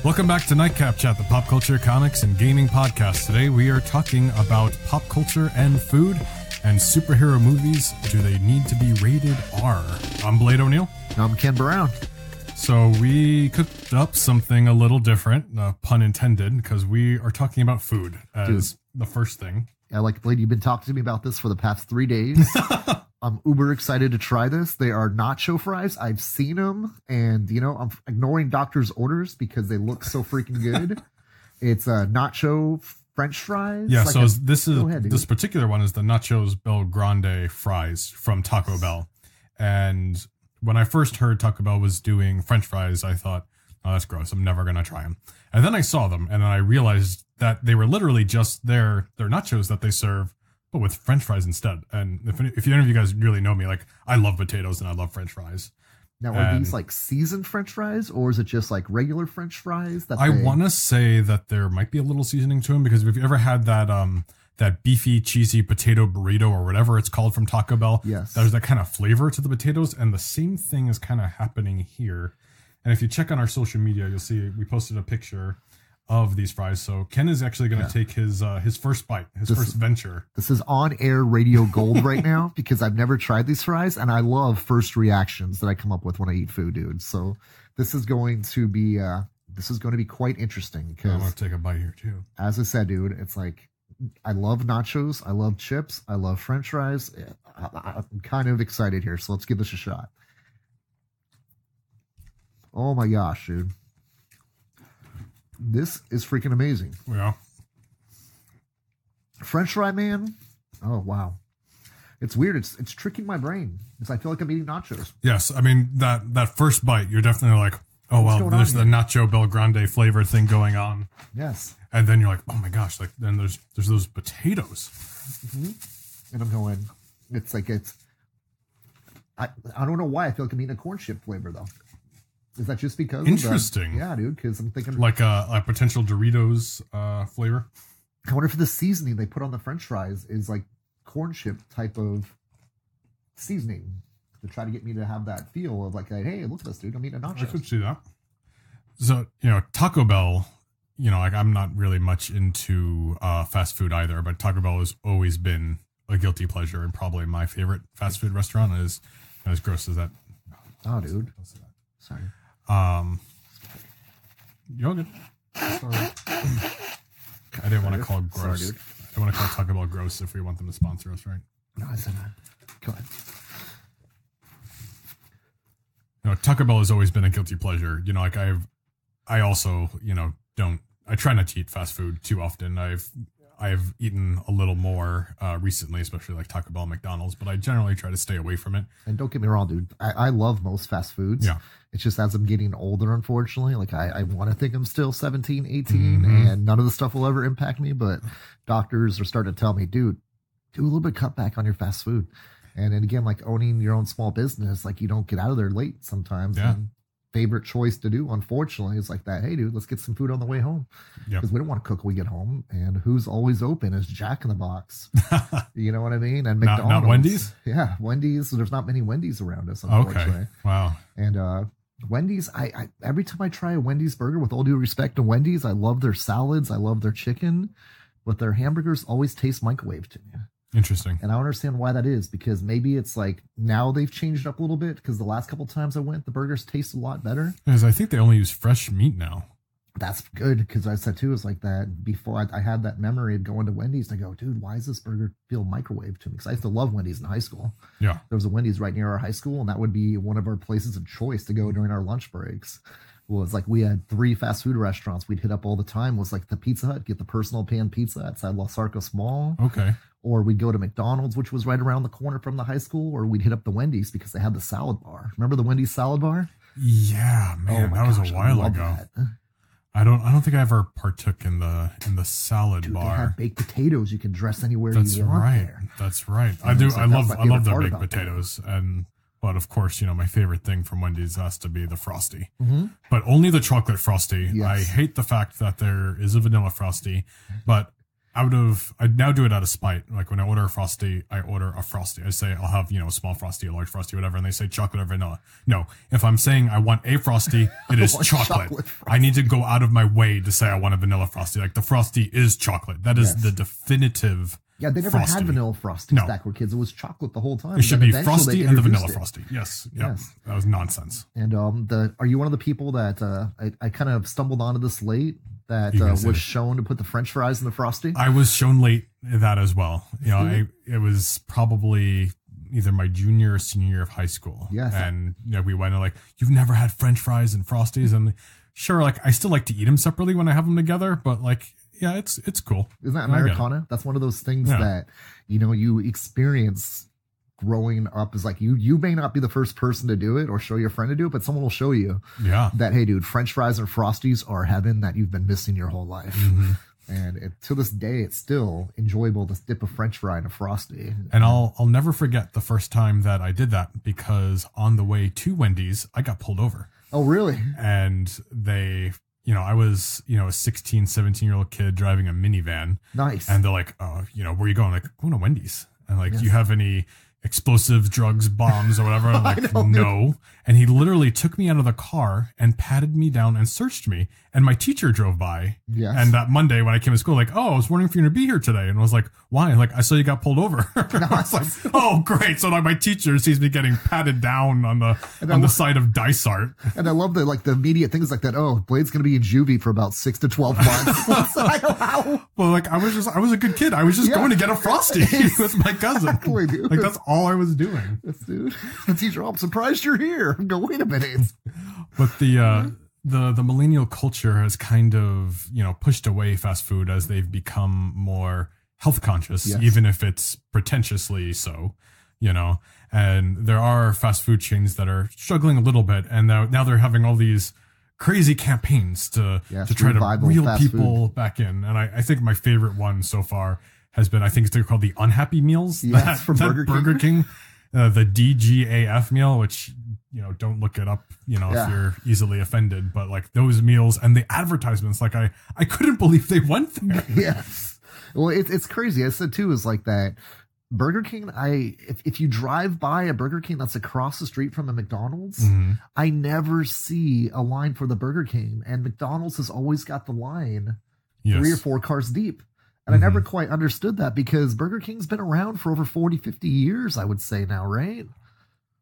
Welcome back to Nightcap Chat, the pop culture, comics, and gaming podcast. Today we are talking about pop culture and food and superhero movies. Do they need to be rated R? I'm Blade O'Neill. I'm Ken Brown. So we cooked up something a little different, pun intended, because we are talking about food as the first thing. Yeah, like Blade, you've been talking to me about this for the past 3 days. I'm uber excited to try this. They are nacho fries. I've seen them, and I'm ignoring doctor's orders because they look so freaking good. It's nacho French fries. Yeah, like this particular one is the Nachos Bel Grande fries from Taco Bell. And when I first heard Taco Bell was doing French fries, I thought, oh, that's gross. I'm never going to try them. And then I saw them, and then I realized that they were literally just their nachos that they serve, but with French fries instead. And if any of you guys really know me, like, I love potatoes and I love French fries. Now, are these like seasoned French fries, or is it just like regular French fries? I want to say that there might be a little seasoning to them, because if you ever had that beefy, cheesy potato burrito or whatever it's called from Taco Bell, yes, there's that kind of flavor to the potatoes, and the same thing is kind of happening here. And if you check on our social media, you'll see we posted a picture of these fries. So Ken is actually going to take his first bite, first venture. This is on-air radio gold right now, because I've never tried these fries, and I love first reactions that I come up with when I eat food, dude. So this is going to be quite interesting. Because I'm going to take a bite here too. As I said, dude, it's like, I love nachos, I love chips, I love French fries. I'm kind of excited here, so let's give this a shot. Oh my gosh, dude. This is freaking amazing. Yeah. French fry man. Oh, wow. It's weird. It's tricking my brain because I feel like I'm eating nachos. Yes. I mean, that first bite, you're definitely like, oh, well, there's the Nacho Bel Grande flavor thing going on. Yes. And then you're like, oh my gosh, like, then there's those potatoes. Mm-hmm. And I'm going, I don't know why I feel like I'm eating a corn chip flavor, though. Is that just because? Interesting. Yeah, dude, because I'm thinking like a potential Doritos flavor. I wonder if the seasoning they put on the French fries is like corn chip type of seasoning to try to get me to have that feel of like, hey, look at this, dude, I'm eating a nacho. I could see that. So, Taco Bell, like, I'm not really much into fast food either, but Taco Bell has always been a guilty pleasure, and probably my favorite fast food restaurant. Is as gross as that. Oh, dude. Sorry. You're good. Sorry. I didn't want to call it gross. Sorry, dude. I don't want to call Taco Bell gross if we want them to sponsor us, right? No, I said that. Go ahead. Taco Bell has always been a guilty pleasure. Like I also, I try not to eat fast food too often. I've eaten a little more recently, especially like Taco Bell and McDonald's, but I generally try to stay away from it. And don't get me wrong, dude. I love most fast foods. Yeah. It's just as I'm getting older, unfortunately, like I want to think I'm still 17, 18, and none of the stuff will ever impact me. But doctors are starting to tell me, dude, do a little bit cut back on your fast food. And then again, like owning your own small business, like you don't get out of there late sometimes. Yeah. And favorite choice to do, unfortunately, is like that. Hey, dude, let's get some food on the way home, because we don't want to cook when we get home. And who's always open is Jack in the Box. You know what I mean? And McDonald's. Not Wendy's. Yeah, Wendy's. There's not many Wendy's around us, unfortunately. Okay. Wow. And Wendy's. I every time I try a Wendy's burger, with all due respect to Wendy's, I love their salads, I love their chicken, but their hamburgers always taste microwaved to me. Interesting. And I don't understand why that is, because maybe it's like now they've changed up a little bit, because the last couple times I went, the burgers taste a lot better. Because I think they only use fresh meat now. That's good, because I said too, it's like that before I had that memory of going to Wendy's and I go, dude, why does this burger feel microwaved to me? Because I used to love Wendy's in high school. Yeah. There was a Wendy's right near our high school, and that would be one of our places of choice to go during our lunch breaks. Well, it's like we had 3 fast food restaurants we'd hit up all the time. Was like the Pizza Hut, get the personal pan pizza outside Los Arcos Mall. Okay. Or we'd go to McDonald's, which was right around the corner from the high school, or we'd hit up the Wendy's because they had the salad bar. Remember the Wendy's salad bar? Yeah, man, that was a while ago. That. I don't think I ever partook in the salad bar. They have baked potatoes you can dress anywhere That's you want. Right. There. That's right. I do. I love their baked potatoes, but of course, my favorite thing from Wendy's has to be the Frosty, but only the chocolate Frosty. Yes. I hate the fact that there is a vanilla Frosty, but I now do it out of spite. Like when I order a Frosty, I order a Frosty. I say I'll have, a small Frosty, a large Frosty, whatever. And they say chocolate or vanilla. No, if I'm saying I want a Frosty, it is chocolate. I need to go out of my way to say I want a vanilla Frosty. Like the Frosty is chocolate. That is the definitive. Yeah, they never had vanilla Frosties back when kids. It was chocolate the whole time. It should be Frosty and the vanilla Frosty. Yes. Yep. Yes. That was nonsense. And are you one of the people that I kind of stumbled onto this late? That was shown to put the French fries in the Frosty? I was shown late that as well. It was probably either my junior or senior year of high school. Yes. And we went and like, you've never had French fries and Frosties? And sure, like I still like to eat them separately when I have them together, but like, yeah, it's cool. Isn't that Americana? That's one of those things that, you experience growing up is like you may not be the first person to do it or show your friend to do it, but someone will show you that, hey, dude, French fries and Frosties are heaven that you've been missing your whole life. Mm-hmm. And to this day, it's still enjoyable to dip a French fry in a Frosty. And I'll never forget the first time that I did that, because on the way to Wendy's, I got pulled over. Oh, really? And they... I was, a 16, 17-year-old kid driving a minivan. Nice. And they're like, where are you going? Like, going to Wendy's. And like, do you have any explosive drugs, bombs or whatever? I'm like, no. And he literally took me out of the car and patted me down and searched me. And my teacher drove by. Yes. And that Monday when I came to school, like, I was wondering if you're going to be here today. And I was like, why? Like, I saw you got pulled over. I was like, oh, great. So like my teacher sees me getting patted down on the side of Dysart. And I love the immediate things like that. Oh, Blade's going to be in juvie for about 6 to 12 months. Well, like I was a good kid. I was just going to get a Frosty with my cousin. Exactly, dude. Like that's all I was doing. Yes, dude. The teacher, I'm surprised you're here. Go, wait a minute. But the millennial culture has kind of, pushed away fast food as they've become more health conscious, even if it's pretentiously so, and there are fast food chains that are struggling a little bit. And now they're having all these crazy campaigns to try to reel people back in. And I think my favorite one so far has been, I think they're called the Unhappy Meals. Yes, from Burger King. The DGAF meal, which, don't look it up, if you're easily offended, but like those meals and the advertisements, like I couldn't believe they went there. Yes. Well, it's crazy. I said too, is like that Burger King. If you drive by a Burger King that's across the street from a McDonald's, I never see a line for the Burger King, and McDonald's has always got the line 3 or 4 cars deep. And I never quite understood that, because Burger King's been around for over 40, 50 years, I would say now, right?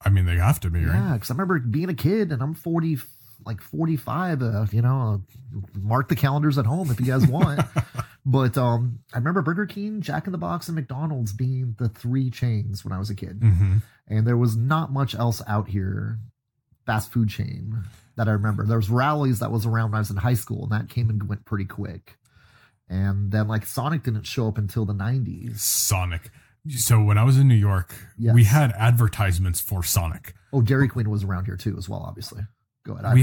I mean, they have to be, right? Yeah, because I remember being a kid, and I'm 45, mark the calendars at home if you guys want. But I remember Burger King, Jack in the Box, and McDonald's being the 3 chains when I was a kid. And there was not much else out here, fast food chain, that I remember. There was Rally's that was around when I was in high school, and that came and went pretty quick. And then like Sonic didn't show up until the 90s. Sonic. So when I was in New York, we had advertisements for Sonic. Oh, Dairy Queen was around here too as well, obviously. Go ahead.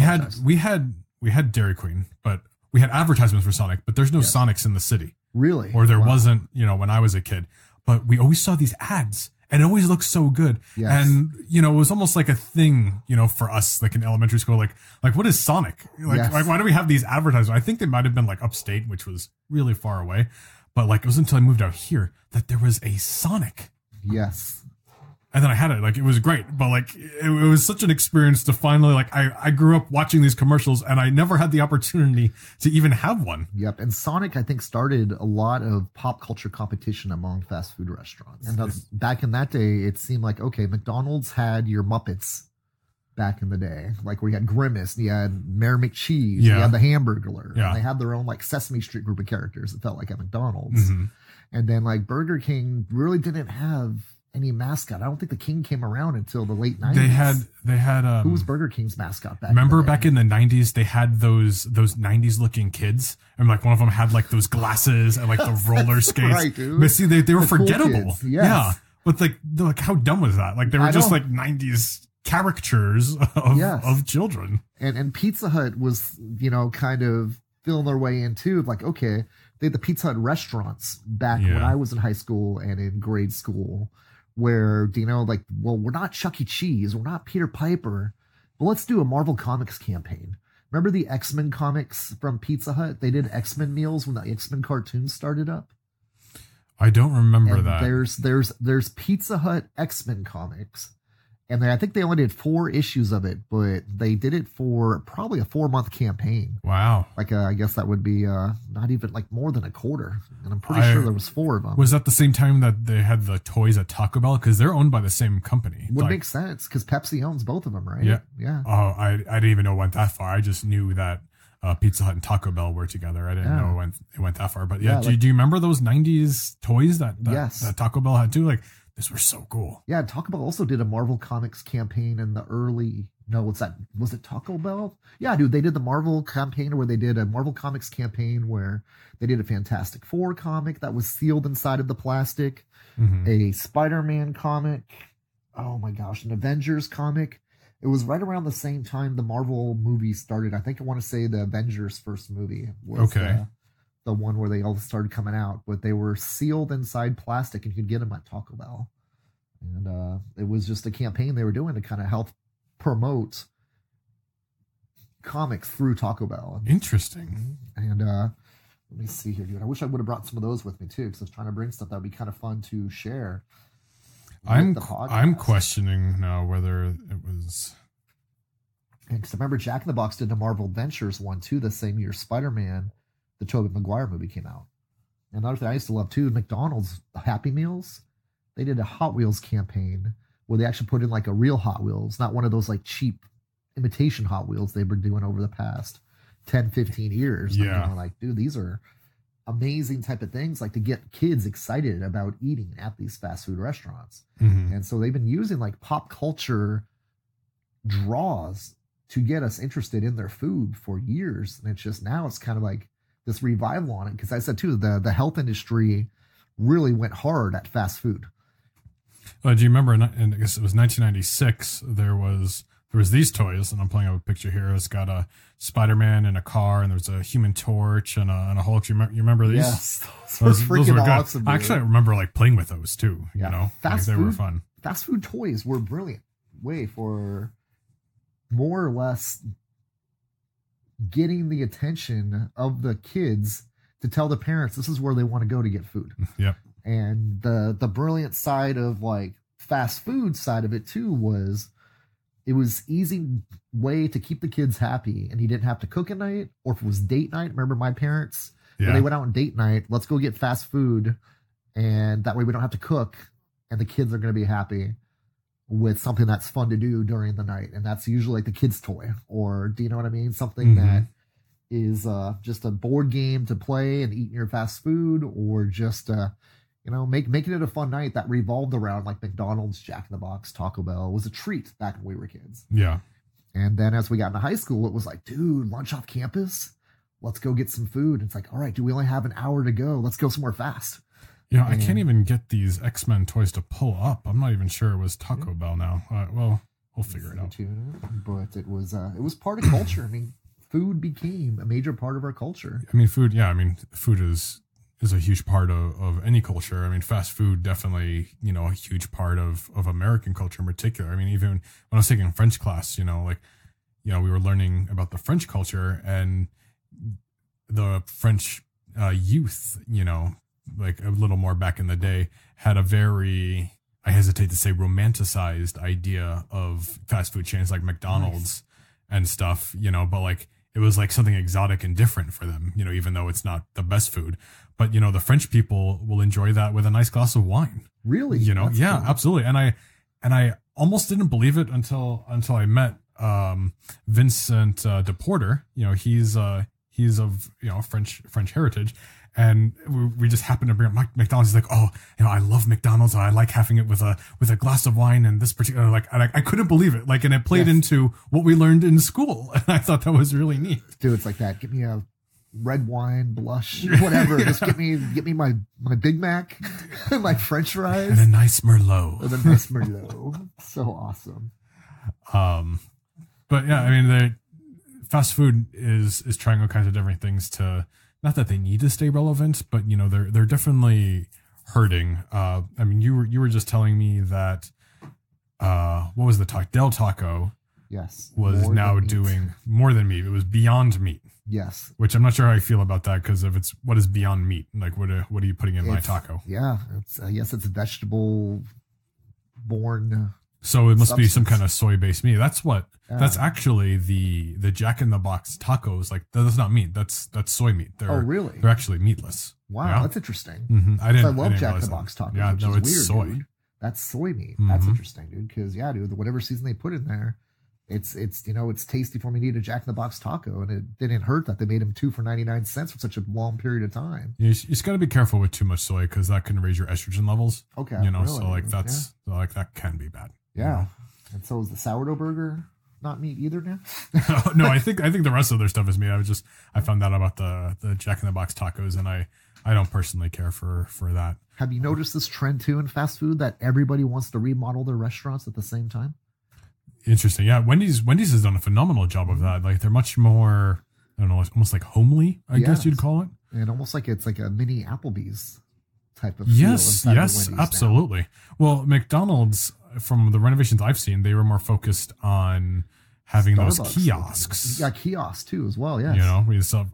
We had Dairy Queen, but we had advertisements for Sonic, but there's no Sonics in the city. Really? Or there wasn't, when I was a kid. But we always saw these ads. And it always looked so good. Yes. And, it was almost like a thing, for us, like in elementary school, like what is Sonic? Like, why do we have these advertisements? I think they might have been like upstate, which was really far away. But like, it was until I moved out here that there was a Sonic. Yes. And then I had it, like, it was great, but like, it was such an experience to finally, like, I grew up watching these commercials and I never had the opportunity to even have one. Yep. And Sonic, I think, started a lot of pop culture competition among fast food restaurants. And back in that day, it seemed like, okay, McDonald's had your Muppets back in the day, like where you had Grimace, and you had Mayor McCheese, you had the Hamburglar. And they had their own like Sesame Street group of characters that felt like at McDonald's. And then like Burger King really didn't have any mascot. I don't think the King came around until the late 90s. They had who was Burger King's mascot back remember back in the 90s they had those 90s looking kids, and like one of them had like those glasses and like the roller skates. Right, dude. But see, they were forgettable. Cool yes. But like how dumb was that? Like they were just like 90s caricatures of children. And Pizza Hut was, kind of feeling their way in too. Like, okay, they had the Pizza Hut restaurants back when I was in high school and in grade school, where, we're not Chuck E. Cheese, we're not Peter Piper, but let's do a Marvel Comics campaign. Remember the X-Men comics from Pizza Hut? They did X-Men meals when the X-Men cartoons started up. I don't remember And that. there's Pizza Hut X-Men comics. And I think they only did 4 issues of it, but they did it for probably a 4-month campaign. Wow. Like, I guess that would be not even like more than a quarter. And I'm pretty sure there was 4 of them. Was that the same time that they had the toys at Taco Bell? Because they're owned by the same company. Would make sense because Pepsi owns both of them, right? Yeah. Yeah. Oh, I didn't even know it went that far. I just knew that Pizza Hut and Taco Bell were together. I didn't know it went that far. But yeah, do you remember those 90s toys that Taco Bell had too? Like, these were so cool. Yeah, Taco Bell also did a Marvel Comics campaign in the early... No, what's that? Was it Taco Bell? Yeah, dude, they did the Marvel campaign where they did a Marvel Comics campaign where they did a Fantastic Four comic that was sealed inside of the plastic, a Spider-Man comic, oh my gosh, an Avengers comic. It was right around the same time the Marvel movies started. I think I want to say the Avengers first movie was the one where they all started coming out, but they were sealed inside plastic and you could get them at Taco Bell. And it was just a campaign they were doing to kind of help promote comics through Taco Bell. Interesting. And let me see here, dude. I wish I would have brought some of those with me too, because I was trying to bring stuff that would be kind of fun to share. I'm questioning now whether it was... Because I remember Jack in the Box did a Marvel Adventures one too the same year Spider-Man, the Tobey Maguire movie, came out. And another thing I used to love too, McDonald's Happy Meals, they did a Hot Wheels campaign where they actually put in like a real Hot Wheels, not one of those like cheap imitation Hot Wheels they've been doing over the past 10, 15 years. Yeah. I'm like, dude, these are amazing type of things, like to get kids excited about eating at these fast food restaurants. And so they've been using like pop culture draws to get us interested in their food for years. And it's just now it's kind of like this revival on it. Because I said too, the health industry really went hard at fast food. Do you remember? And I guess it was 1996. There was these toys, and I'm pulling up a picture here. It's got a Spider-Man in a car, and there's a Human Torch and a Hulk. You remember these? Yes, those were freaking awesome. Dude. Actually, I remember like playing with those too. Yeah. You know, they were fun. Fast food toys were a brilliant way for more or less getting the attention of the kids to tell the parents this is where they want to go to get food. Yep. And the brilliant side of like fast food side of it too was it was easy way to keep the kids happy, and you didn't have to cook at night, or if it was date night. Remember my parents, when they went out on date night, let's go get fast food, and that way we don't have to cook, and the kids are going to be happy with something that's fun to do during the night. And that's usually like the kids' toy, or do you know what I mean? Something that is just a board game to play and eat your fast food, or just making it a fun night that revolved around like McDonald's, Jack in the Box, Taco Bell was a treat back when we were kids. Yeah. And then as we got into high school, it was like, dude, lunch off campus, let's go get some food. It's like, all right, do we only have an hour to go? Let's go somewhere fast. I can't even get these X-Men toys to pull up. I'm not even sure it was Taco Bell now. Well, we'll figure it out. But it was part of culture. I mean, food became a major part of our culture. I mean, food is a huge part of any culture. I mean, fast food definitely, a huge part of American culture in particular. I mean, even when I was taking French class, we were learning about the French culture, and the French youth, like a little more back in the day, had a very, I hesitate to say, romanticized idea of fast food chains like McDonald's and stuff, but like it was like something exotic and different for them, even though it's not the best food. But, the French people will enjoy that with a nice glass of wine. Really? That's cool. Absolutely. And I almost didn't believe it until I met Vincent DePorter. He's of French heritage, and we just happened to bring up McDonald's. He's like, oh, I love McDonald's. I like having it with a glass of wine, and this particular I couldn't believe it. Like, and it played into what we learned in school, and I thought that was really neat. Dude, it's like that. Give me a red wine, blush, whatever. Just get me my Big Mac, my French fries, and a nice Merlot. So awesome. But yeah, I mean, fast food is trying all kinds of different things to, not that they need to stay relevant, but they're definitely hurting. I mean, you were just telling me that what was the Del Taco Yes. was More now than meat. doing more than meat. It was beyond meat, Yes. which I'm not sure how I feel about that, because if it's what is beyond meat, like what are you putting in my taco? Yeah. It's yes, it's vegetable born. So it must be some substance. kind of soy based meat. That's actually the Jack in the Box tacos. Like that's not meat. That's soy meat. Oh, really? They're actually meatless. Wow, Yeah. that's interesting. I 'Cause didn't. I love didn't Jack in realize the that. Box tacos. Yeah, which no, is it's weird, soy. dude. That's soy meat. That's Mhm. interesting, dude. Because yeah, dude, whatever season they put in there, it's it's tasty for me to eat a Jack in the Box taco, and it didn't hurt that they made them 2 for 99 cents for such a long period of time. You just got to be careful with too much soy, because that can raise your estrogen levels. Okay, So really? like so like that can be bad. Yeah. And so is the sourdough burger not meat either now? No, I think the rest of their stuff is meat. I found out about the Jack in the Box tacos, and I don't personally care for that. Have you noticed this trend too in fast food that everybody wants to remodel their restaurants at the same time? Interesting. Yeah, Wendy's has done a phenomenal job of that. Like they're much more, I don't know, almost like homely, I guess you'd call it. And almost like it's like a mini Applebee's type of feel Yes, inside of Wendy's now. absolutely. Well, McDonald's, from the renovations I've seen, they were more focused on having those Starbucks. kiosks. You got kiosks too as well, yes.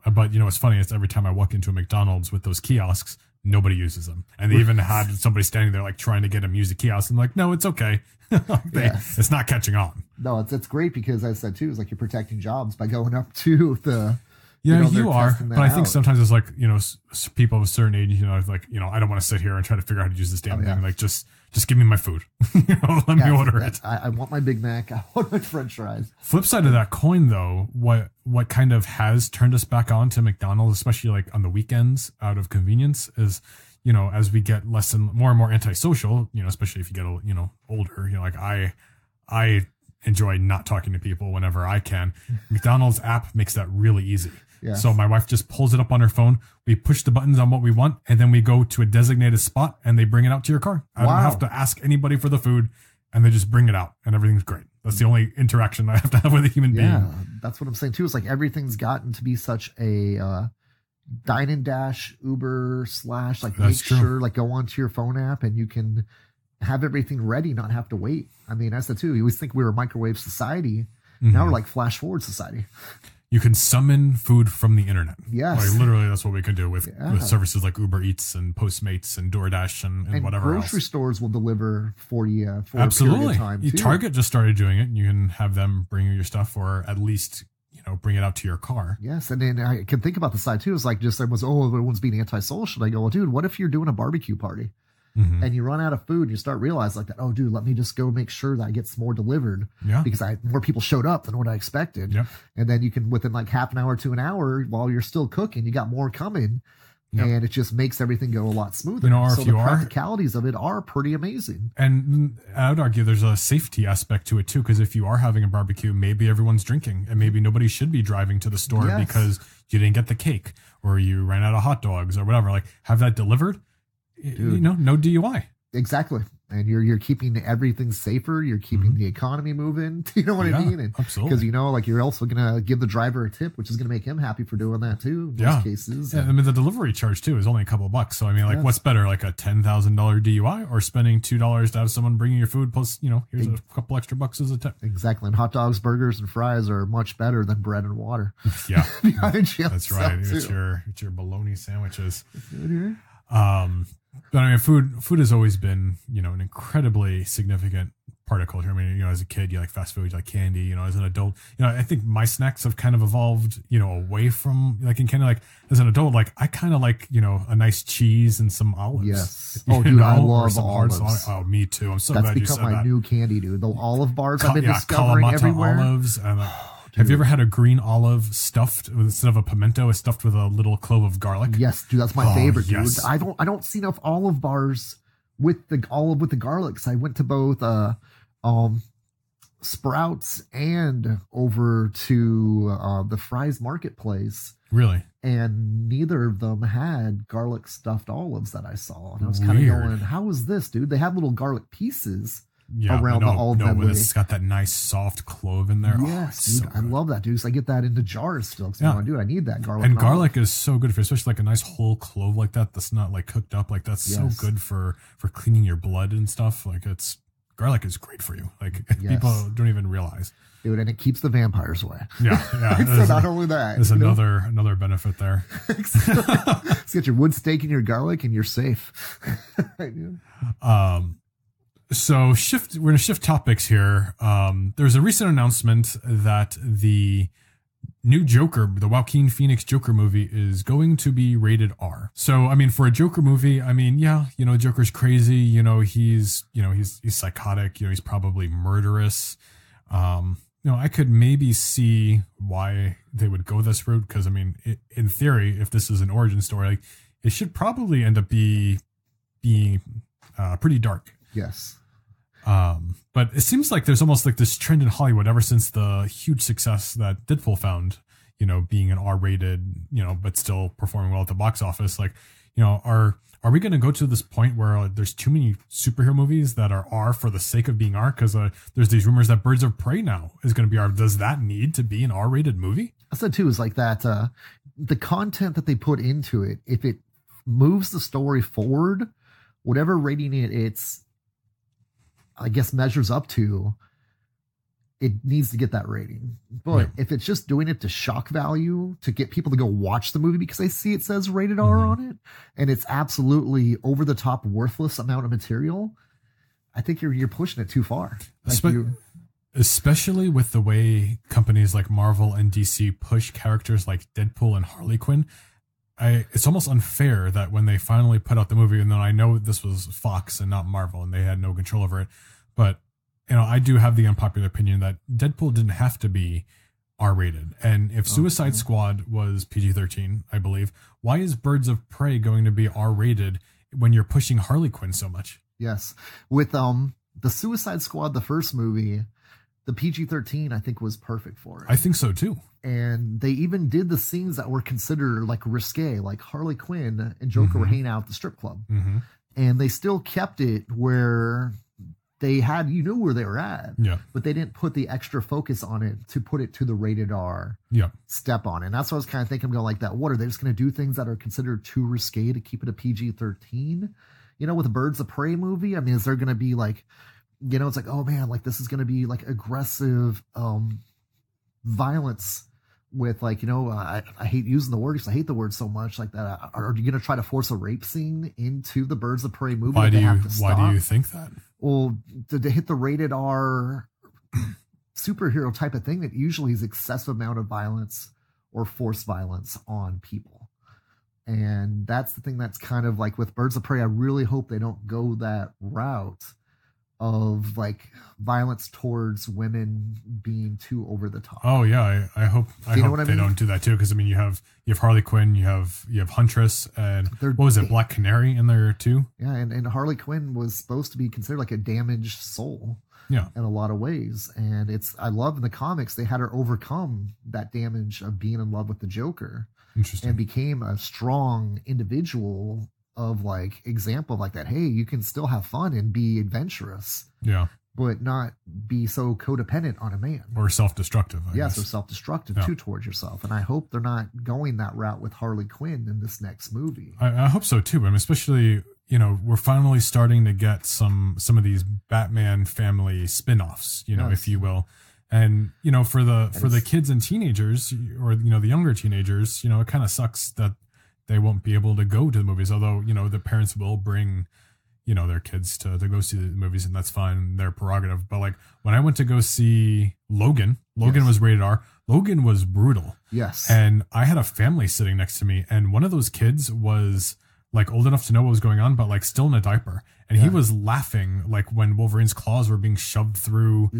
But what's funny is every time I walk into a McDonald's with those kiosks, nobody uses them. And they even had somebody standing there like trying to get them use the kiosk. I'm like, no, it's okay. It's not catching on. No, it's great because as I said too, it's like you're protecting jobs by going up to the Yeah, they're you are. testing that But I think out. sometimes it's like, people of a certain age, like, I don't want to sit here and try to figure out how to use this damn thing. Like, just give me my food. Let me order it. I want my Big Mac. I want my French fries. Flip side of that coin, though, what kind of has turned us back on to McDonald's, especially like on the weekends out of convenience, is, as we get more and more antisocial, especially if you get, older, like I enjoy not talking to people whenever I can. McDonald's app makes that really easy. Yeah. So my wife just pulls it up on her phone. We push the buttons on what we want, and then we go to a designated spot, and they bring it out to your car. I don't have to ask anybody for the food, and they just bring it out, and everything's great. That's the only interaction I have to have with a human being. Yeah, that's what I'm saying too. It's like everything's gotten to be such a dine and dash Uber / like That's make true. sure like go onto your phone app and you can have everything ready, not have to wait. I mean, that's the too. You always think we were a microwave society. Now we're like flash forward society. You can summon food from the internet. Yes. Like literally that's what we can do with services like Uber Eats and Postmates and DoorDash and whatever grocery else. stores will deliver for you for a Absolutely. period of time too. Target just started doing it. You can have them bring you your stuff, or at least, bring it out to your car. Yes, and then I can think about the side too. It's like just everyone's being antisocial. I go, well, dude, what if you're doing a barbecue party and you run out of food and you start realizing like that? Oh, dude, let me just go make sure that I get some more delivered. Yeah. Because more people showed up than what I expected. Yep. And then you can within like half an hour to an hour while you're still cooking, you got more coming. Yep. And it just makes everything go a lot smoother. Or so if the you practicalities of it are pretty amazing. And I would argue there's a safety aspect to it too, because if you are having a barbecue, maybe everyone's drinking, and maybe nobody should be driving to the store because you didn't get the cake or you ran out of hot dogs or whatever. Like, have that delivered. Dude. No DUI. Exactly. And you're keeping everything safer. You're keeping the economy moving. You know what I mean? And, absolutely. Because, like you're also going to give the driver a tip, which is going to make him happy for doing that too. In most cases. Yeah. I mean, the delivery charge too is only a couple of bucks. So, I mean, like what's better, like a $10,000 DUI or spending $2 to have someone bringing your food plus, here's a couple extra bucks as a tip. Exactly. And hot dogs, burgers, and fries are much better than bread and water. Yeah. That's right. It's your bologna sandwiches. Good. But I mean, food has always been, an incredibly significant part of culture. I mean, as a kid, you like fast food, you like candy, as an adult, I think my snacks have kind of evolved, away from like in candy. Like as an adult, like I kind of like, a nice cheese and some olives. Yes. Oh, dude, I love olives. Oh, me too. I'm so That's glad you said that. become my new candy, dude. The olive bars I've been discovering Kalamata everywhere. Olives and have you ever had a green olive stuffed instead of a pimento? It's stuffed with a little clove of garlic. Yes, dude, that's my favorite, dude. Yes. I don't see enough olive bars with the olive with the garlic. So I went to both Sprouts and over to the Fry's Marketplace. Really? And neither of them had garlic stuffed olives that I saw. And I was kind of going, how is this, dude? They have little garlic pieces. Around the olive but it's got that nice soft clove in there. Yes, dude, I love that, dude. So I get that into jars still. Dude, I need that garlic. And garlic is so good for, especially like a nice whole clove like that. That's not like cooked up. Like that's so good for cleaning your blood and stuff. Like it's garlic is great for you. Like Yes. people don't even realize. Dude, and it keeps the vampires away. Yeah. So not only that. There's another benefit there. Just get your wood steak and your garlic and you're safe. Right, dude? So we're going to shift topics here. There's a recent announcement that the new Joker, the Joaquin Phoenix Joker movie, is going to be rated R. So, I mean, for a Joker movie, I mean, yeah, Joker's crazy. He's psychotic. He's probably murderous. I could maybe see why they would go this route. Cause I mean, in theory, if this is an origin story, like it should probably end up being pretty dark. Yes. But it seems like there's almost like this trend in Hollywood ever since the huge success that Deadpool found, being an R-rated, but still performing well at the box office. Like, are we going to go to this point where there's too many superhero movies that are R for the sake of being R? Because there's these rumors that Birds of Prey now is going to be R. Does that need to be an R-rated movie? I said too, is like that, the content that they put into it, if it moves the story forward, whatever rating it's, I guess, measures up to, it needs to get that rating. But if it's just doing it to shock value, to get people to go watch the movie because they see it says rated R on it, and it's absolutely over the top worthless amount of material, I think you're pushing it too far. Especially with the way companies like Marvel and DC push characters like Deadpool and Harley Quinn. It's almost unfair that when they finally put out the movie, and then I know this was Fox and not Marvel and they had no control over it, but I do have the unpopular opinion that Deadpool didn't have to be R-rated. And if Suicide Squad was PG-13, I believe, why is Birds of Prey going to be R-rated when you're pushing Harley Quinn so much? Yes. With the Suicide Squad, the first movie, the PG-13 I think was perfect for it. I think so too. And they even did the scenes that were considered like risque, like Harley Quinn and Joker were hanging out at the strip club. And they still kept it where they had, knew where they were at, but they didn't put the extra focus on it to put it to the rated R step on it. And that's what I was kind of thinking, going like that. What are they just going to do things that are considered too risque to keep it a PG-13? With a Birds of Prey movie, I mean, is there going to be like, it's like, oh man, like this is going to be like aggressive violence with like, I hate using the word because I hate the word so much like that. Are you going to try to force a rape scene into the Birds of Prey movie? Why do you think that? Well, to hit the rated R superhero type of thing, that usually is excessive amount of violence or forced violence on people. And that's the thing that's kind of like with Birds of Prey. I really hope they don't go that route of like violence towards women being too over the top. Oh yeah, I hope they don't do that too. Because I mean, you have Harley Quinn, you have Huntress, and what was it, Black Canary in there too? Yeah, and Harley Quinn was supposed to be considered like a damaged soul. Yeah, in a lot of ways, and I love in the comics they had her overcome that damage of being in love with the Joker. Interesting. And became a strong individual of like example of like that. Hey, you can still have fun and be adventurous. Yeah. But not be so codependent on a man. Or self-destructive. Yes, or self-destructive too towards yourself. And I hope they're not going that route with Harley Quinn in this next movie. I hope so too. I mean, especially, we're finally starting to get some of these Batman family spin-offs, if you will. And, for the kids and teenagers or, the younger teenagers, it kind of sucks that they won't be able to go to the movies. Although, the parents will bring, their kids to go see the movies, and that's fine. Their prerogative. But like when I went to go see Logan was rated R. Logan was brutal. Yes. And I had a family sitting next to me, and one of those kids was like old enough to know what was going on, but like still in a diaper. And he was laughing like when Wolverine's claws were being shoved through,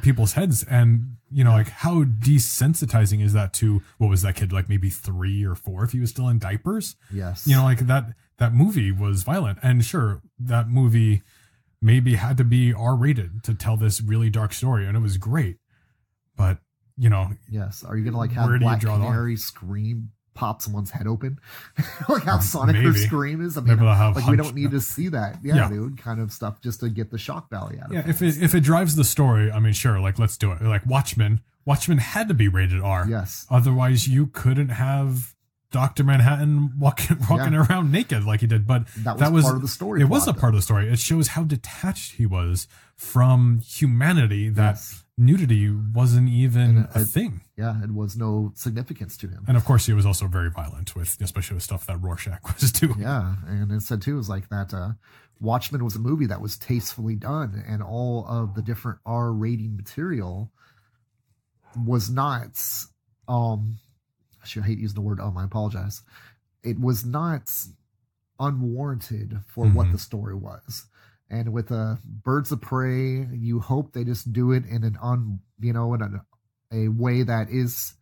people's heads. And, like how desensitizing is that to, what was that kid, like maybe 3 or 4 if he was still in diapers? Yes. Like that movie was violent. And sure, that movie maybe had to be R-rated to tell this really dark story. And it was great. But, yes. Are you going to like have Black Canary scream, pop someone's head open? Like how Sonic her scream is. I mean, like we don't need to see that. Yeah, dude, kind of stuff just to get the shock value out of it. If it drives the story, I mean, sure, like let's do it. Like Watchmen had to be rated R. Yes. Otherwise you couldn't have Dr. Manhattan walking around naked like he did. But that was part of the story. It was a part of the story. It shows how detached he was from humanity, that nudity wasn't even a thing. Yeah, it was no significance to him. And of course, he was also very violent especially with stuff that Rorschach was doing. Yeah, and it said too, it was like that Watchmen was a movie that was tastefully done, and all of the different R rating material was not I hate using the word I apologize. It was not unwarranted for what the story was. And with Birds of Prey, you hope they just do it in a way that is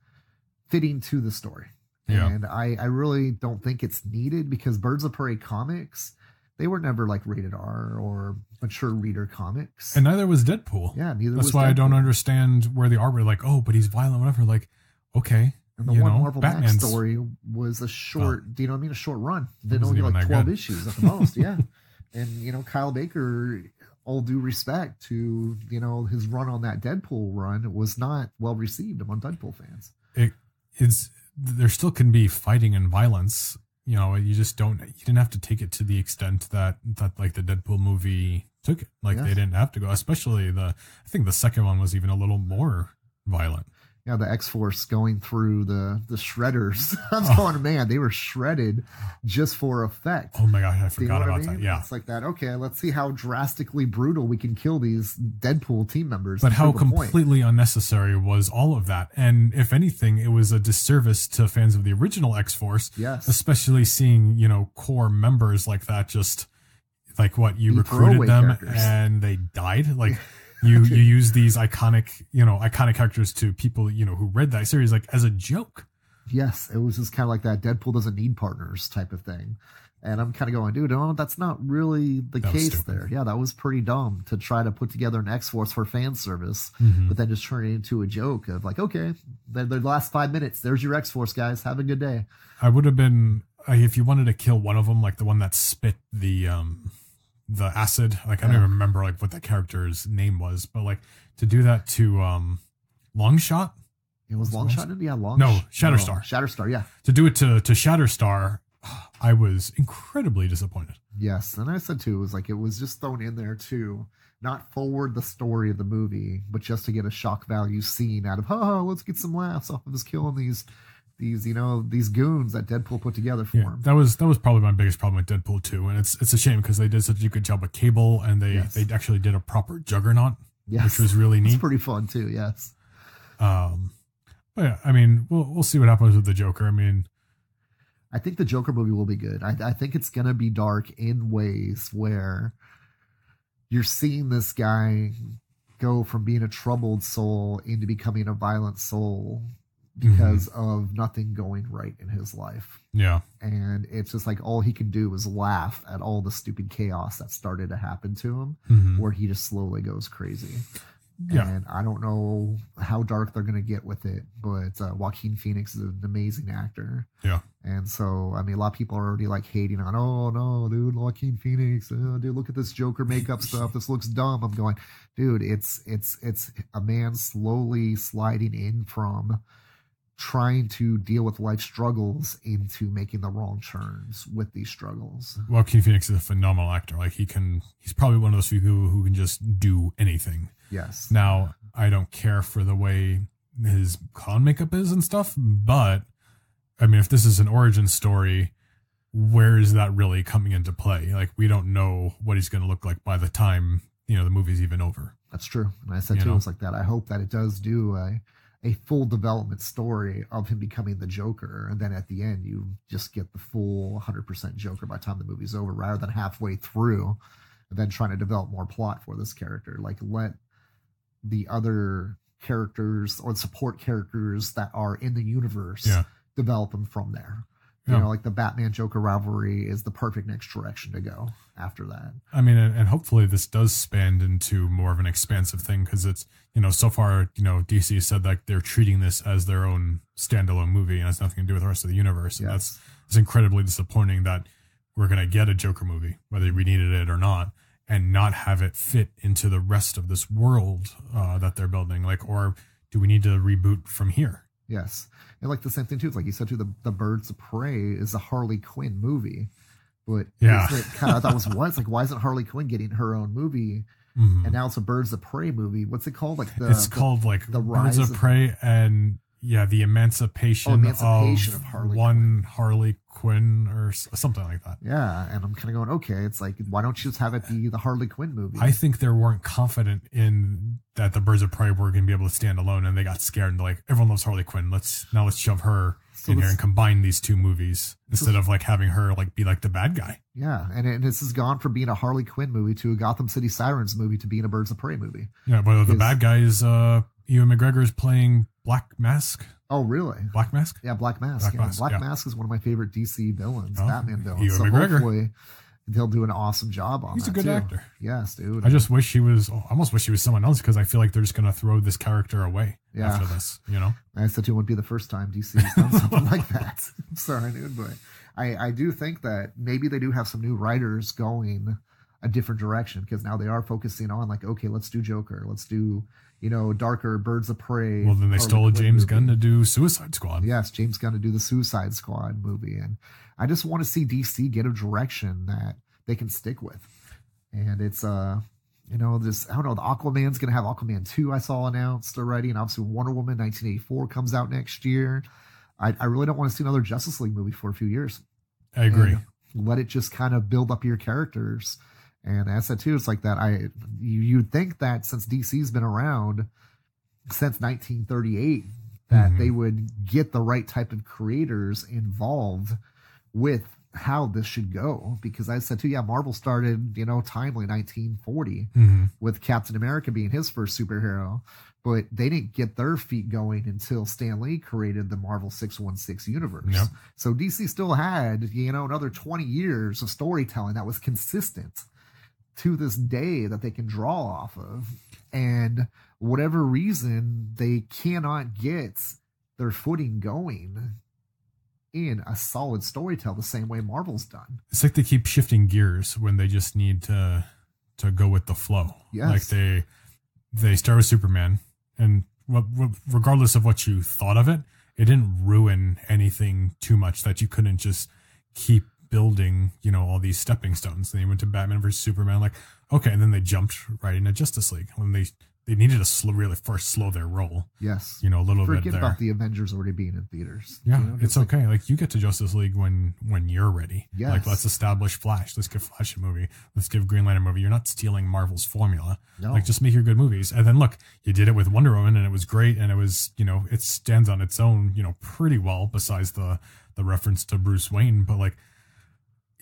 fitting to the story. Yeah. And I really don't think it's needed, because Birds of Prey comics, they were never like rated R or mature reader comics. And neither was Deadpool. Yeah, neither That's was why Deadpool. I don't understand where the R were like, oh, but he's violent, whatever. Like, okay. And the Marvel Max story was a short, do you know what I mean? A short run. They only like 12 issues at the most. Yeah. And, Kyle Baker, all due respect to, his run on that Deadpool run, was not well received among Deadpool fans. There still can be fighting and violence. You didn't have to take it to the extent that like the Deadpool movie took it. Like they didn't have to go, especially I think the second one was even a little more violent. Yeah, the X-Force going through the shredders. I was going, man, they were shredded just for effect. Oh my God, I forgot about that. Yeah. It's like that. Okay, let's see how drastically brutal we can kill these Deadpool team members. But how completely unnecessary was all of that? And if anything, it was a disservice to fans of the original X-Force. Yes. Especially seeing, core members like that, just like what you recruited them characters. And they died. Like, You use these iconic characters to people, who read that series, like, as a joke. Yes, it was just kind of like that Deadpool doesn't need partners type of thing. And I'm kind of going, dude, no, that's not really the case there. Yeah, that was pretty dumb to try to put together an X-Force for fan service, but then just turn it into a joke of like, okay, the last 5 minutes, there's your X-Force, guys. Have a good day. I would have been, if you wanted to kill one of them, like the one that spit the acid, like I don't even remember like what that character's name was, but like to do that to Longshot. It was Longshot? Yeah, Shatterstar. Shatterstar, yeah. To do it to Shatterstar, I was incredibly disappointed. Yes, and I said too, it was just thrown in there to not forward the story of the movie, but just to get a shock value scene out of, let's get some laughs off of us killing these goons that Deadpool put together for him. That was probably my biggest problem with Deadpool 2, and it's a shame because they did such a good job with Cable, and they actually did a proper Juggernaut, which was really neat. It's pretty fun too. Yes. But yeah, I mean, we'll see what happens with the Joker. I mean, I think the Joker movie will be good. I think it's gonna be dark in ways where you're seeing this guy go from being a troubled soul into becoming a violent soul because of nothing going right in his life. Yeah. And it's just like all he can do is laugh at all the stupid chaos that started to happen to him, where he just slowly goes crazy. Yeah. And I don't know how dark they're going to get with it, but Joaquin Phoenix is an amazing actor. Yeah. And so, I mean, a lot of people are already like hating on, oh no, dude, Joaquin Phoenix, dude, look at this Joker makeup stuff. This looks dumb. I'm going, dude, it's a man slowly sliding in from trying to deal with life struggles into making the wrong turns with these struggles. Joaquin Phoenix is a phenomenal actor. Like he's probably one of those people who can just do anything. Yes. Now, I don't care for the way his clown makeup is and stuff, but I mean, if this is an origin story, where is that really coming into play? Like, we don't know what he's going to look like by the time, the movie's even over. That's true. And I said too, it's like that. I hope that it does do a full development story of him becoming the Joker. And then at the end, you just get the full 100% Joker by the time the movie's over, rather than halfway through and then trying to develop more plot for this character. Like, let the other characters or the support characters that are in the universe develop them from there. You know, like the Batman Joker rivalry is the perfect next direction to go after that. I mean, and hopefully this does span into more of an expansive thing, because it's, so far, DC said that they're treating this as their own standalone movie and has nothing to do with the rest of the universe. And it's incredibly disappointing that we're going to get a Joker movie, whether we needed it or not, and not have it fit into the rest of this world that they're building. Like, or do we need to reboot from here? Yes. And like the same thing too. It's like you said too, the Birds of Prey is a Harley Quinn movie. But Yeah. it kind of, I thought was what? It's like, why isn't Harley Quinn getting her own movie? And now it's a Birds of Prey movie. What's it called? Like it's called like the Birds of Prey and the Emancipation of Harley Quinn or something like that. Yeah, and I'm kind of going, okay, it's like, why don't you just have it be the Harley Quinn movie? I think they weren't confident in that the Birds of Prey were going to be able to stand alone, and they got scared and they're like, everyone loves Harley Quinn. Let's shove her in here and combine these two movies instead of like having her like be like the bad guy. Yeah, and this has gone from being a Harley Quinn movie to a Gotham City Sirens movie to being a Birds of Prey movie. Yeah, but the bad guy is Ewan McGregor is playing Black Mask. Oh, really? Black Mask? Yeah, Black Mask. Black Mask is one of my favorite DC villains, Batman villains. Ewan McGregor. Hopefully they'll do an awesome job on that. He's a good actor. Yes, dude. I just wish he was. I almost wish he was someone else because I feel like they're just going to throw this character away after this. You know, I said it wouldn't be the first time DC has done something like that. I'm sorry, dude, but I do think that maybe they do have some new writers going a different direction because now they are focusing on like, okay, let's do Joker, let's do darker Birds of Prey. Well, then they stole James Gunn to do Suicide Squad. Yes, James Gunn to do the Suicide Squad movie, and I just want to see DC get a direction that they can stick with. And it's this, I don't know, the Aquaman's gonna have Aquaman 2, I saw announced already, and obviously Wonder Woman 1984 comes out next year. I really don't want to see another Justice League movie for a few years. I agree. And let it just kind of build up your characters. And as I said too, it's like that. You'd think that since DC's been around since 1938, that they would get the right type of creators involved with how this should go. Because I said too, Marvel started, timely 1940 with Captain America being his first superhero, but they didn't get their feet going until Stan Lee created the Marvel 616 universe. Yep. So DC still had, another 20 years of storytelling that was consistent to this day that they can draw off of. And whatever reason, they cannot get their footing going in a solid storytell the same way Marvel's done. It's like they keep shifting gears when they just need to go with the flow. Yes. Like they start with Superman, and regardless of what you thought of it, it didn't ruin anything too much that you couldn't just keep building, all these stepping stones. Then they went to Batman versus Superman, like, okay, and then they jumped right into Justice League when they needed to really first slow their roll. Yes. A little bit there. Forget about the Avengers already being in theaters. Yeah, it's okay. Like, you get to Justice League when you're ready. Yes. Like, let's establish Flash. Let's give Flash a movie. Let's give Green Lantern a movie. You're not stealing Marvel's formula. No. Like, just make your good movies. And then look, you did it with Wonder Woman, and it was great, and it was, it stands on its own, pretty well, besides the reference to Bruce Wayne. But like,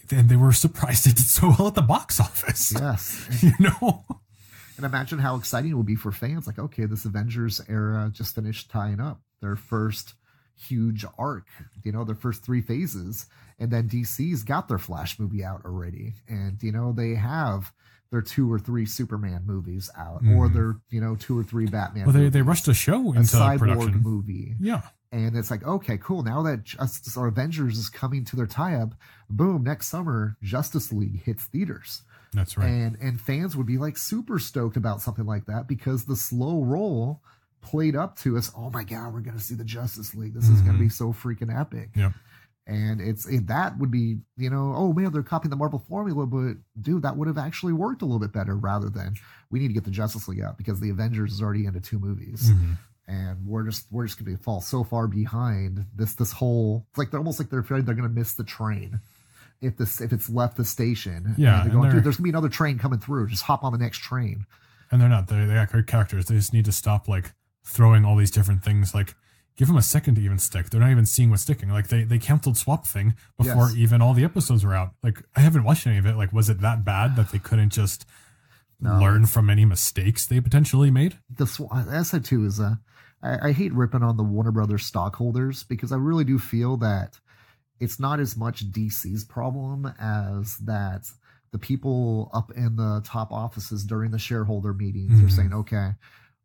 then they were surprised it did so well at the box office. Yes. And imagine how exciting it will be for fans. Like, okay, this Avengers era just finished tying up their first huge arc, their first 3 phases. And then DC's got their Flash movie out already. And, they have their 2 or 3 Superman movies out, or their, 2 or 3 Batman movies. They rushed a show into Cyborg production. Movie. Yeah. And it's like, okay, cool. Now that Justice or Avengers is coming to their tie-up, boom, next summer, Justice League hits theaters. That's right. And fans would be like super stoked about something like that because the slow roll played up to us. Oh my God, we're going to see the Justice League. This is going to be so freaking epic. Yep. And that would be, oh man, they're copying the Marvel formula, but dude, that would have actually worked a little bit better rather than we need to get the Justice League out because the Avengers is already into 2 movies. And we're just going to fall so far behind this whole, it's like they're almost like they're afraid they're going to miss the train if it's left the station. Yeah. And they're going, dude, there's gonna be another train coming through. Just hop on the next train. And they're not. They got great characters. They just need to stop like throwing all these different things. Like, give them a second to even stick. They're not even seeing what's sticking. Like they canceled Swap Thing before even all the episodes were out. Like, I haven't watched any of it. Like, was it that bad that they couldn't just learn from any mistakes they potentially made? As I said too, is I hate ripping on the Warner Brothers stockholders because I really do feel that it's not as much DC's problem as that the people up in the top offices during the shareholder meetings are saying, okay,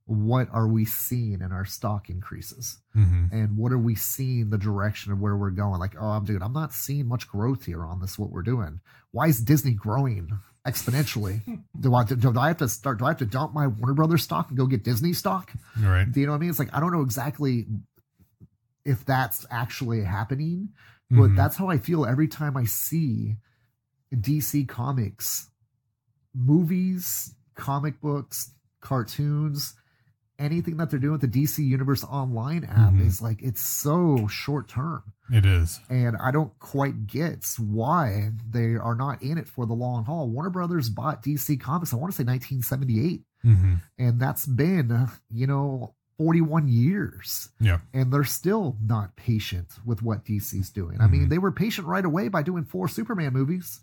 what are we seeing in our stock increases? And what are we seeing the direction of where we're going? Like, oh, dude, I'm not seeing much growth here on this, what we're doing. Why is Disney growing exponentially? Do I have to dump my Warner Brothers stock and go get Disney stock? Right. Do you know what I mean? It's like, I don't know exactly if that's actually happening, but that's how I feel every time I see DC Comics movies, comic books, cartoons, anything that they're doing with the DC Universe Online app is like, it's so short term. It is. And I don't quite get why they are not in it for the long haul. Warner Brothers bought DC Comics, I want to say 1978. And that's been, 41 years. Yeah. And they're still not patient with what DC's doing. I mean, they were patient right away by doing 4 Superman movies.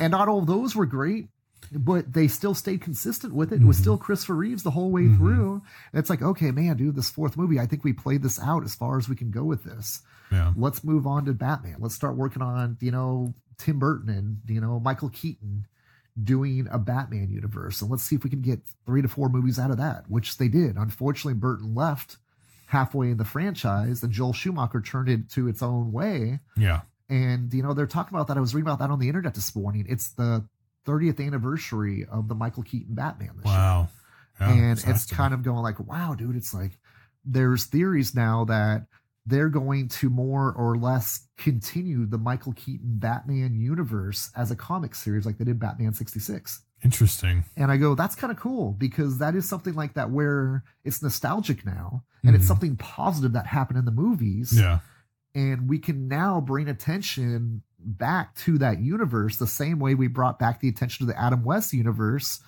And not all of those were great, but they still stayed consistent with it. It was still Christopher Reeves the whole way through. And it's like, okay, man, dude, this 4th movie, I think we played this out as far as we can go with this. Yeah. Let's move on to Batman. Let's start working on, Tim Burton and, Michael Keaton doing a Batman universe. And let's see if we can get 3 to 4 movies out of that, which they did. Unfortunately, Burton left halfway in the franchise and Joel Schumacher turned it to its own way. Yeah. And, they're talking about that. I was reading about that on the internet this morning. It's the 30th anniversary of the Michael Keaton Batman this year. Yeah, and it's kind of going like, wow, dude, it's like there's theories now that they're going to more or less continue the Michael Keaton Batman universe as a comic series like they did Batman 66. Interesting. And I go, that's kind of cool because that is something like that where it's nostalgic now and it's something positive that happened in the movies. Yeah. And we can now bring attention back to that universe the same way we brought back the attention to the Adam West universe.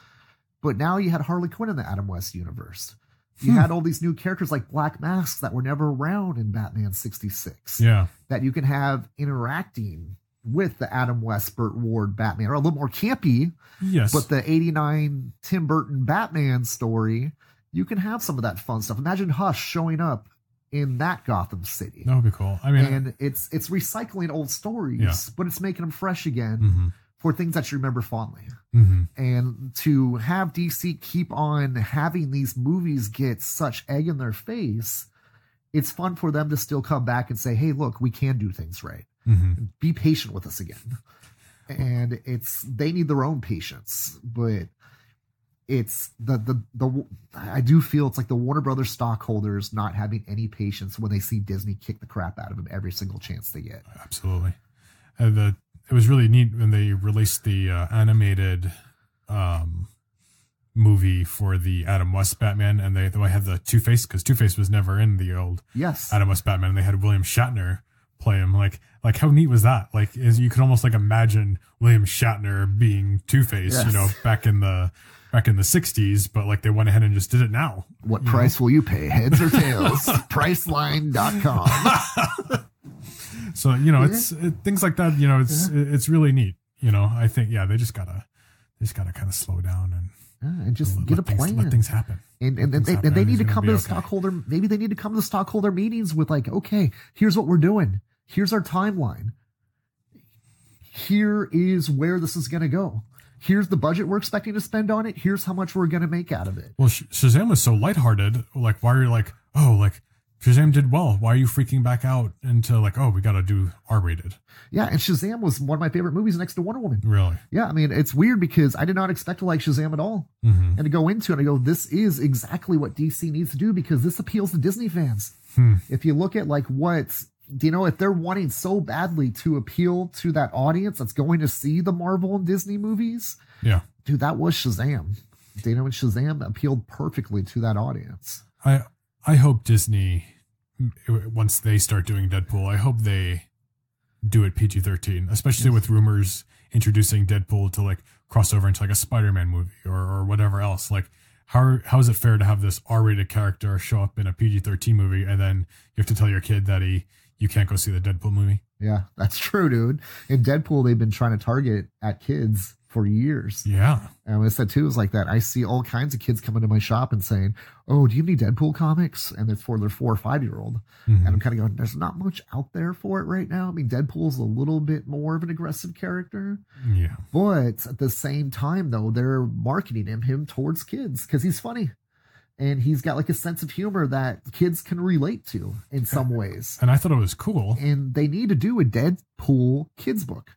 But now you had Harley Quinn in the Adam West universe. You had all these new characters like Black Masks that were never around in Batman 66. Yeah. That you can have interacting with the Adam West, Burt Ward Batman, or a little more campy. Yes. But the 89 Tim Burton Batman story, you can have some of that fun stuff. Imagine Hush showing up in that Gotham City. That would be cool. I mean, and it's recycling old stories, but it's making them fresh again for things that you remember fondly. And to have DC keep on having these movies get such egg in their face, it's fun for them to still come back and say, hey, look, we can do things right. Be patient with us again. And they need their own patience, but it's I do feel it's like the Warner Brothers stockholders not having any patience when they see Disney kick the crap out of them every single chance they get. Absolutely. It was really neat when they released the animated movie for the Adam West Batman, and they had the Two-Face, because Two-Face was never in the old Adam West Batman, and they had William Shatner play him. Like how neat was that? Like, you could almost like imagine William Shatner being Two-Face, back in the 60s, but like they went ahead and just did it now. What price will you pay? Heads or tails? Priceline.com. So, it's things like that, it's really neat. I think, they just gotta kind of slow down and just get a plan. Let things happen. And they need to come to the stockholder. Maybe they need to come to the stockholder meetings with like, okay, here's what we're doing. Here's our timeline. Here is where this is going to go. Here's the budget we're expecting to spend on it. Here's how much we're going to make out of it. Well, Shazam was so lighthearted. Like, why are you like, oh, like Shazam did well. Why are you freaking back out into like, oh, we got to do R-rated? Yeah, and Shazam was one of my favorite movies next to Wonder Woman. Really? Yeah, I mean, it's weird because I did not expect to like Shazam at all. And to go into it, I go, this is exactly what DC needs to do because this appeals to Disney fans. If you look at like if they're wanting so badly to appeal to that audience that's going to see the Marvel and Disney movies, dude, that was Shazam. And Shazam appealed perfectly to that audience. I hope Disney, once they start doing Deadpool, I hope they do it PG-13, especially with rumors introducing Deadpool to like cross over into like a Spider-Man movie or whatever else. Like, how is it fair to have this R-rated character show up in a PG-13 movie and then you have to tell your kid that you can't go see the Deadpool movie? Yeah, that's true, dude. In Deadpool, they've been trying to target at kids for years. Yeah. And I said too, is like that. I see all kinds of kids coming to my shop and saying, oh, do you have any Deadpool comics? And it's for their 4 or 5 year old. And I'm kind of going, there's not much out there for it right now. I mean, Deadpool's a little bit more of an aggressive character. Yeah. But at the same time, though, they're marketing him towards kids because he's funny. And he's got like a sense of humor that kids can relate to in some ways. And I thought it was cool. And they need to do a Deadpool kids book.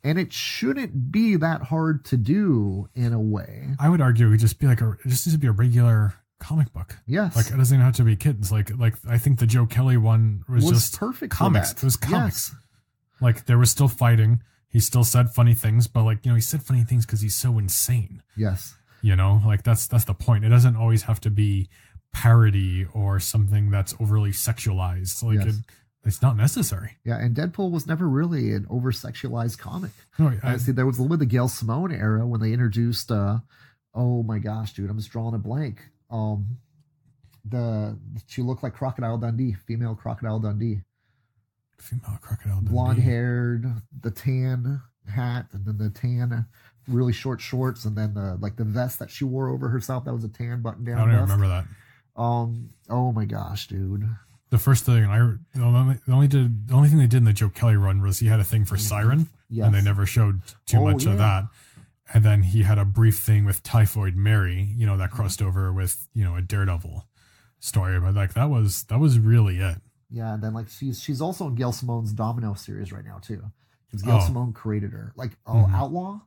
And it shouldn't be that hard to do in a way. I would argue it just be like just needs to be a regular comic book. Yes. Like, it doesn't even have to be kids. Like I think the Joe Kelly one was just perfect. Comics. It was comics. Yes. Like, there was still fighting. He still said funny things, but like, he said funny things because he's so insane. Yes. Like that's the point. It doesn't always have to be parody or something that's overly sexualized. Like, Yes. it's not necessary. Yeah, and Deadpool was never really an over-sexualized comic. No, See, there was a little bit of the Gail Simone era when they introduced, oh my gosh, dude, I'm just drawing a blank. She looked like Crocodile Dundee, female Crocodile Dundee. Female Crocodile Dundee. Blonde-haired, the tan hat, and then the tan, really short shorts, and then the vest that she wore over herself, that was a tan button-down I don't even vest. remember that. Oh my gosh, dude. The first thing the only thing they did in the Joe Kelly run was he had a thing for Siren, Yes. and they never showed too much of that. And then he had a brief thing with Typhoid Mary, that crossed over with a Daredevil story, but like that was really it. Yeah, and then like she's also in Gail Simone's Domino series right now too, because Gail Simone created her. Like Outlaw,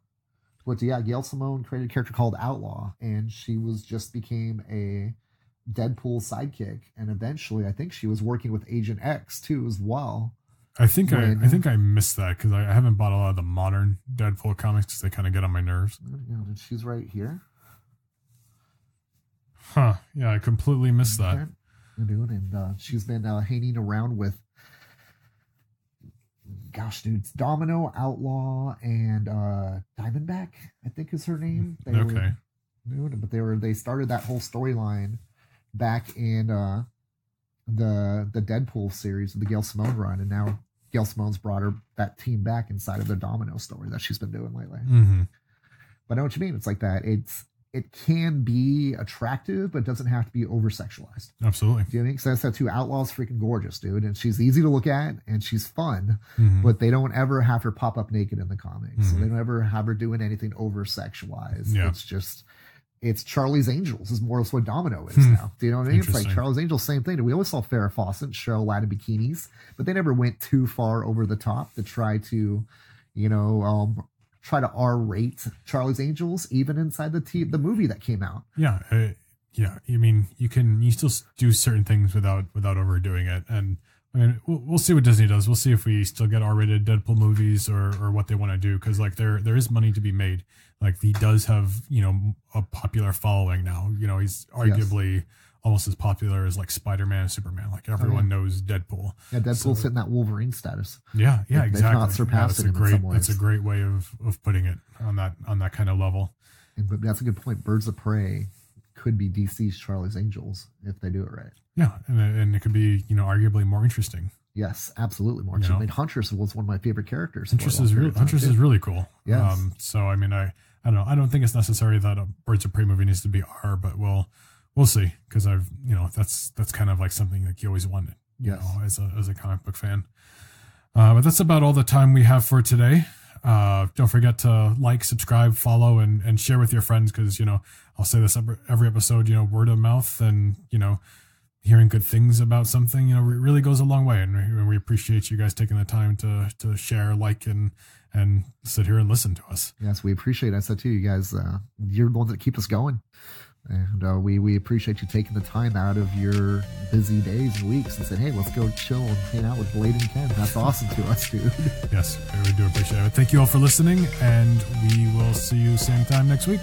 but yeah, Gail Simone created a character called Outlaw, and she became a Deadpool sidekick, and eventually I think she was working with Agent X too as well. I think I missed that because I haven't bought a lot of the modern Deadpool comics because they kind of get on my nerves. She's right here. Huh? Yeah, I completely missed that. Dude, and she's been hanging around with, gosh, dude, it's Domino, Outlaw, and Diamondback, I think is her name. They started that whole storyline back in the Deadpool series of the Gail Simone run, and now Gail Simone's brought that team back inside of the Domino story that she's been doing lately. Mm-hmm. But I know what you mean. It's like that. It can be attractive, but it doesn't have to be over sexualized. Absolutely. Do you know what I mean? Because that's that too. Outlaw's freaking gorgeous, dude, and she's easy to look at and she's fun, but they don't ever have her pop up naked in the comics. So they don't ever have her doing anything over sexualized. Yeah. It's Charlie's Angels is more or less what Domino is now. Do you know what I mean? It's like Charlie's Angels, same thing. We always saw Farrah Fawcett, Cheryl Ladd in bikinis, but they never went too far over the top to try to, try to R-rate Charlie's Angels, even inside the movie that came out. Yeah. Yeah. I mean, you still do certain things without overdoing it. And I mean, we'll see what Disney does. We'll see if we still get R-rated Deadpool movies or what they want to do. Cause like there is money to be made. Like he does have, a popular following now, he's arguably almost as popular as like Spider-Man and Superman. Like everyone knows Deadpool. Yeah. Deadpool's hitting that Wolverine status. Yeah. Yeah, exactly. They've not surpassed it in some ways. That's a great way of putting it on that kind of level. But that's a good point. Birds of Prey could be DC's Charlie's Angels if they do it right. Yeah. And it could be, arguably more interesting. Yes, absolutely more interesting. I mean, Huntress was one of my favorite characters. Huntress is really cool. Yes. So I mean, I don't know. I don't think it's necessary that a Birds of Prey movie needs to be R, but we'll see. Because that's kind of like something like you always wanted, as a comic book fan. But that's about all the time we have for today. Don't forget to like, subscribe, follow, and share with your friends. Because I'll say this every episode. Word of mouth and hearing good things about something, really goes a long way. And we appreciate you guys taking the time to share, like, and sit here and listen to us. Yes, we appreciate it. I said too, you guys, you're the ones that keep us going. And we appreciate you taking the time out of your busy days and weeks and said, hey, let's go chill and hang out with Blade and Ken. That's awesome to us, dude. Yes, we do appreciate it. Thank you all for listening, and we will see you same time next week.